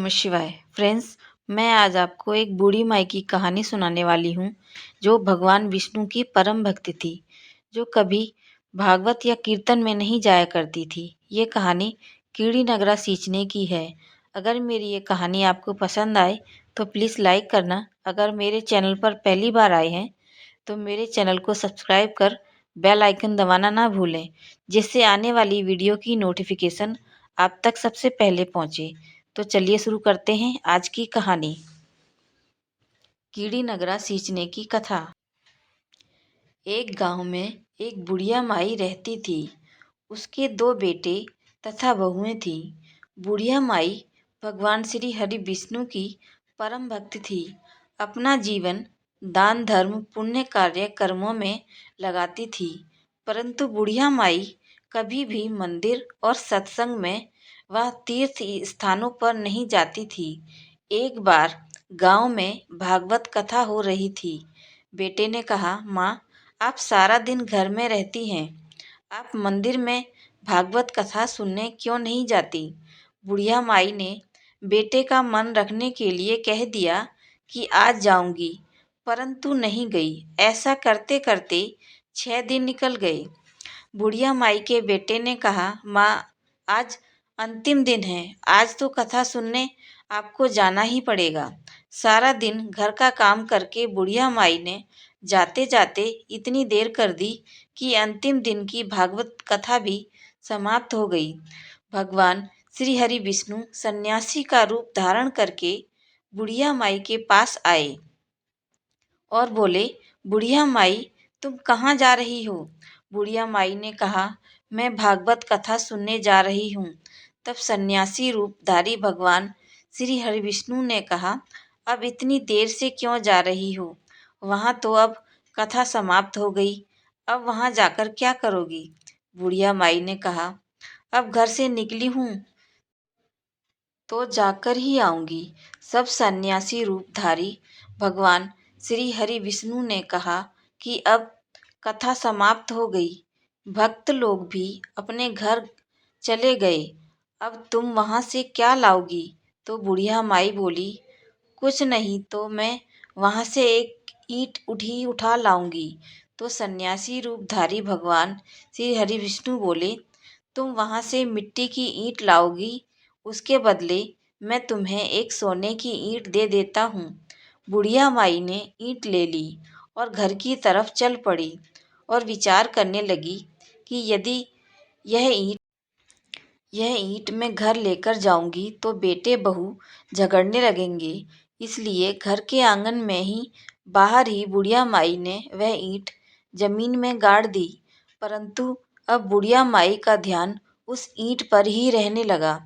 नमः शिवाय। फ्रेंड्स, मैं आज आपको एक बूढ़ी माई की कहानी सुनाने वाली हूँ, जो भगवान विष्णु की परम भक्त थी, जो कभी भागवत या कीर्तन में नहीं जाया करती थी। ये कहानी कीड़ी नगरा सींचने की है। अगर मेरी ये कहानी आपको पसंद आए तो प्लीज़ लाइक करना। अगर मेरे चैनल पर पहली बार आए हैं तो मेरे चैनल को सब्सक्राइब कर बेल आइकन दबाना ना भूलें, जिससे आने वाली वीडियो की नोटिफिकेशन आप तक सबसे पहले पहुँचे। तो चलिए शुरू करते हैं आज की कहानी। कीड़ी नगरा सींचने की कथा। एक गांव में एक बुढ़िया माई रहती थी। उसके दो बेटे तथा बहुएं थीं। बुढ़िया माई भगवान श्री हरि विष्णु की परम भक्त थी। अपना जीवन दान धर्म पुण्य कार्य कर्मों में लगाती थी। परंतु बुढ़िया माई कभी भी मंदिर और सत्संग में वह तीर्थ स्थानों पर नहीं जाती थी। एक बार गांव में भागवत कथा हो रही थी। बेटे ने कहा, माँ, आप सारा दिन घर में रहती हैं, आप मंदिर में भागवत कथा सुनने क्यों नहीं जाती? बुढ़िया माई ने बेटे का मन रखने के लिए कह दिया कि आज जाऊंगी, परंतु नहीं गई। ऐसा करते करते 6 दिन निकल गए। बुढ़िया माई के बेटे ने कहा, माँ, आज अंतिम दिन है, आज तो कथा सुनने आपको जाना ही पड़ेगा। सारा दिन घर का काम करके बुढ़िया माई ने जाते जाते इतनी देर कर दी कि अंतिम दिन की भागवत कथा भी समाप्त हो गई। भगवान श्री हरि विष्णु सन्यासी का रूप धारण करके बुढ़िया माई के पास आए और बोले, बुढ़िया माई, तुम कहाँ जा रही हो? बुढ़िया माई ने कहा, मैं भागवत कथा सुनने जा रही हूँ। तब सन्यासी रूपधारी भगवान श्री हरि विष्णु ने कहा, अब इतनी देर से क्यों जा रही हो? वहाँ तो अब कथा समाप्त हो गई, अब वहाँ जाकर क्या करोगी? बुढ़िया माई ने कहा, अब घर से निकली हूँ तो जाकर ही आऊंगी। सब सन्यासी रूपधारी भगवान श्री हरि विष्णु ने कहा कि अब कथा समाप्त हो गई, भक्त लोग भी अपने घर चले गए, अब तुम वहाँ से क्या लाओगी? तो बुढ़िया माई बोली, कुछ नहीं तो मैं वहाँ से एक ईंट उठा लाऊंगी। तो सन्यासी रूपधारी भगवान श्री हरि विष्णु बोले, तुम वहाँ से मिट्टी की ईंट लाओगी, उसके बदले मैं तुम्हें एक सोने की ईंट दे देता हूँ। बुढ़िया माई ने ईंट ले ली और घर की तरफ चल पड़ी और विचार करने लगी कि यदि यह ईंट मैं घर लेकर जाऊंगी तो बेटे बहू झगड़ने लगेंगे। इसलिए घर के आंगन में ही बाहर ही बुढ़िया माई ने वह ईंट जमीन में गाड़ दी। परंतु अब बुढ़िया माई का ध्यान उस ईंट पर ही रहने लगा।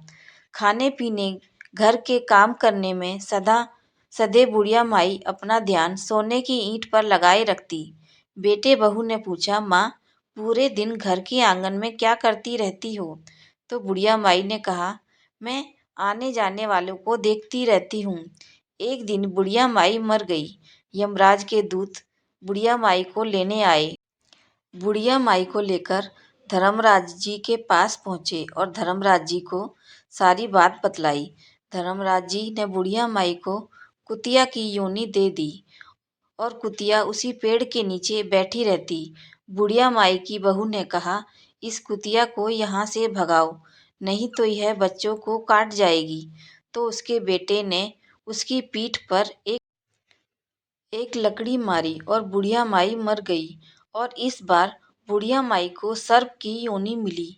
खाने पीने घर के काम करने में सदैव बुढ़िया माई अपना ध्यान सोने की ईंट पर लगाए रखती। बेटे बहू ने पूछा, माँ, पूरे दिन घर के आंगन में क्या करती रहती हो? तो बुढ़िया माई ने कहा, मैं आने जाने वालों को देखती रहती हूँ। एक दिन बुढ़िया माई मर गई। यमराज के दूत बुढ़िया माई को लेने आए। बुढ़िया माई को लेकर धर्मराज जी के पास पहुँचे और धर्मराज जी को सारी बात बतलाई। धर्मराज जी ने बुढ़िया माई को कुतिया की योनि दे दी और कुतिया उसी पेड़ के नीचे बैठी रहती। बुढ़िया माई की बहू ने कहा, इस कुतिया को यहाँ से भगाओ, नहीं तो यह बच्चों को काट जाएगी। तो उसके बेटे ने उसकी पीठ पर एक लकड़ी मारी और बुढ़िया माई मर गई। और इस बार बुढ़िया माई को सर्प की योनि मिली।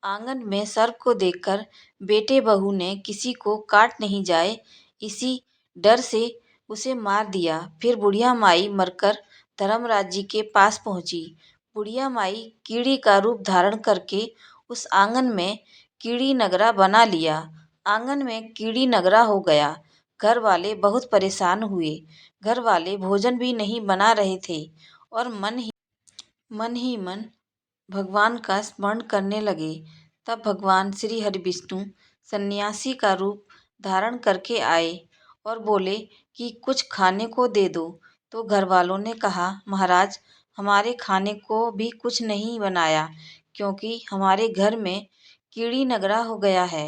आंगन में सर्प को देखकर बेटे बहू ने किसी को काट नहीं जाए, इसी डर से उसे मार दिया। फिर बुढ़िया माई मरकर धर्मराज जी के पास पहुंची। बुढ़िया माई कीड़ी का रूप धारण करके उस आंगन में कीड़ी नगरा बना लिया। आंगन में कीड़ी नगरा हो गया। घर वाले बहुत परेशान हुए। घर वाले भोजन भी नहीं बना रहे थे और मन ही मन भगवान का स्मरण करने लगे। तब भगवान श्री हरि विष्णु सन्यासी का रूप धारण करके आए और बोले कि कुछ खाने को दे दो। तो घर वालों ने कहा, महाराज, हमारे खाने को भी कुछ नहीं बनाया, क्योंकि हमारे घर में कीड़ी नगरा हो गया है।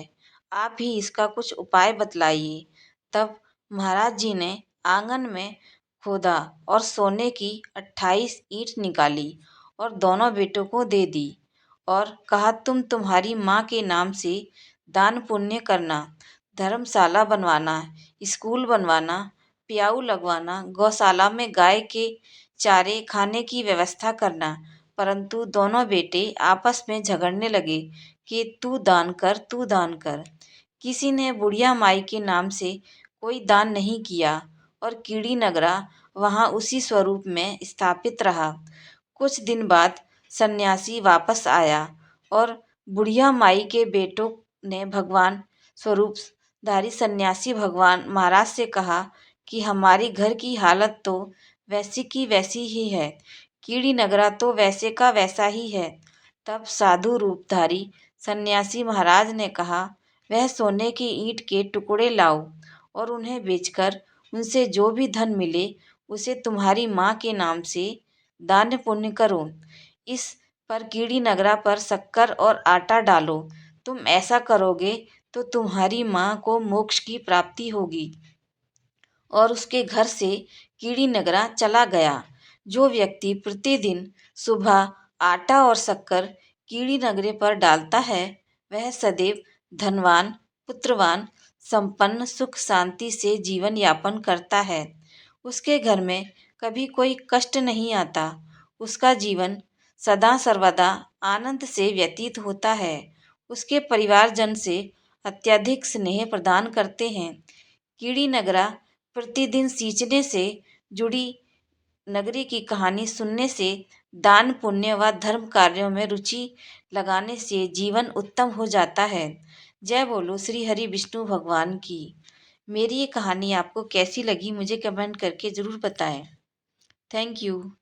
आप ही इसका कुछ उपाय बतलाइए। तब महाराज जी ने आंगन में खोदा और सोने की 28 ईंट निकाली और दोनों बेटों को दे दी और कहा, तुम तुम्हारी माँ के नाम से दान पुण्य करना, धर्मशाला बनवाना, स्कूल बनवाना, प्याऊ लगवाना, गौशाला में गाय के चारे खाने की व्यवस्था करना। परंतु दोनों बेटे आपस में झगड़ने लगे कि तू दान कर, तू दान कर। किसी ने बुढ़िया माई के नाम से कोई दान नहीं किया और कीड़ी नगरा वहाँ उसी स्वरूप में स्थापित रहा। कुछ दिन बाद सन्यासी वापस आया और बुढ़िया माई के बेटों ने भगवान स्वरूपधारी सन्यासी भगवान महाराज से कहा कि हमारी घर की हालत तो वैसी की वैसी ही है, कीड़ी नगरा तो वैसे का वैसा ही है। तब साधु रूपधारी सन्यासी महाराज ने कहा, वह सोने की ईंट के टुकड़े लाओ और उन्हें बेचकर उनसे जो भी धन मिले उसे तुम्हारी माँ के नाम से दान पुण्य करो। इस पर कीड़ी नगरा पर शक्कर और आटा डालो। तुम ऐसा करोगे तो तुम्हारी माँ को मोक्ष की प्राप्ति होगी। और उसके घर से कीड़ी नगरा चला गया। जो व्यक्ति प्रतिदिन सुबह आटा और शक्कर कीड़ी नगरे पर डालता है, वह सदैव धनवान, पुत्रवान, संपन्न, सुख शांति से जीवन यापन करता है। उसके घर में कभी कोई कष्ट नहीं आता। उसका जीवन सदा सर्वदा आनंद से व्यतीत होता है। उसके परिवारजन से अत्यधिक स्नेह प्रदान करते हैं। कीड़ी नगरा प्रतिदिन सींचने से जुड़ी नगरी की कहानी सुनने से, दान पुण्य व धर्म कार्यों में रुचि लगाने से जीवन उत्तम हो जाता है। जय बोलो श्री हरि विष्णु भगवान की। मेरी ये कहानी आपको कैसी लगी मुझे कमेंट करके ज़रूर बताएं। Thank you.